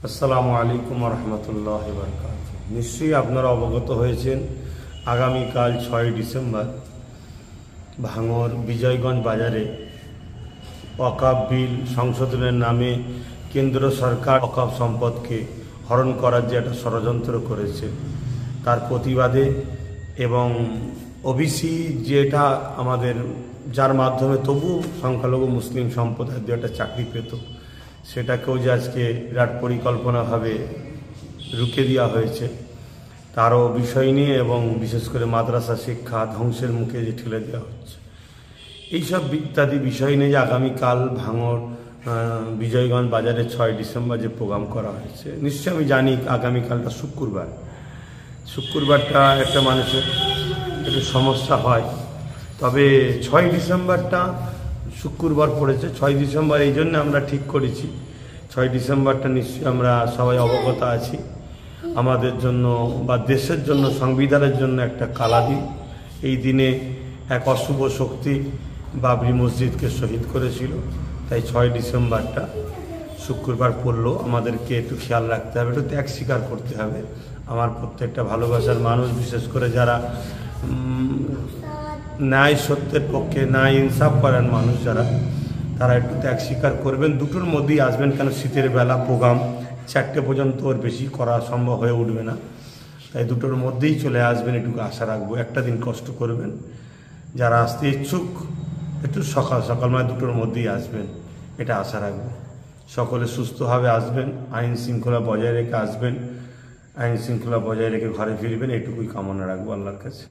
আসসালামু আলাইকুম রহমতুল্লাহি ওয়া বারাকাতুহু। নিশ্চয়ই আপনারা অবগত হয়েছেন, আগামীকাল ৬ ডিসেম্বর ভাঙড় বিজয়গঞ্জ বাজারে ওয়াকফ বিল সংশোধনের নামে কেন্দ্র সরকার ওয়াকফ সম্পদকে হরণ করার যে একটা ষড়যন্ত্র করেছে, তার প্রতিবাদে এবং ওবিসি যেটা আমাদের যার মাধ্যমে তবু সংখ্যালঘু মুসলিম সম্প্রদায় দু একটা চাকরি পেত, সেটাকেও যে আজকে বিরাট পরিকল্পনাভাবে রুখে দেওয়া হয়েছে তারও বিষয় নিয়ে, এবং বিশেষ করে মাদ্রাসা শিক্ষা ধ্বংসের মুখে যে ঠেলে দেওয়া হচ্ছে, এইসব ইত্যাদি বিষয় নিয়ে যে আগামীকাল ভাঙড় বিজয়গঞ্জ বাজারে ৬ ডিসেম্বর যে প্রোগ্রাম করা হয়েছে, নিশ্চয়ই আমি জানি আগামীকালটা শুক্রবারটা একটা মানুষের একটু সমস্যা হয়, তবে ৬ ডিসেম্বরটা শুক্রবার পড়েছে। ৬ ডিসেম্বর এই জন্য আমরা ঠিক করেছি, ৬ ডিসেম্বরটা নিশ্চয়ই আমরা সবাই অবগত আছি, আমাদের জন্য বা দেশের জন্য সংবিধানের জন্য একটা কালা দিন। এই দিনে এক অশুভ শক্তি বাবরি মসজিদকে শহীদ করেছিল, তাই ৬ ডিসেম্বরটা শুক্রবার পড়লেও আমাদেরকে একটু খেয়াল রাখতে হবে, একটু ত্যাগ স্বীকার করতে হবে। আমার প্রত্যেকটা ভালোবাসার মানুষ, বিশেষ করে যারা ন্যায় সত্যের পক্ষে ন্যায় ইনসাফ করেন মানুষ যারা, তারা একটু ত্যাগ স্বীকার করবেন, দুটোর মধ্যেই আসবেন। কেন শীতের বেলা প্রোগ্রাম ৪টে পর্যন্ত ওর বেশি করা সম্ভব হয়ে উঠবে না, তাই দুটোর মধ্যেই চলে আসবেন, এটুকু আশা রাখবো। একটা দিন কষ্ট করবেন, যারা আসতে ইচ্ছুক একটু সকাল মানে দুটোর মধ্যেই আসবেন, এটা আশা রাখবো। সকলে সুস্থভাবে আসবেন, আইন শৃঙ্খলা বজায় রেখে আসবেন, আইন শৃঙ্খলা বজায় রেখে ঘরে ফিরবেন, এটুকুই কামনা রাখবো আল্লাহর কাছে।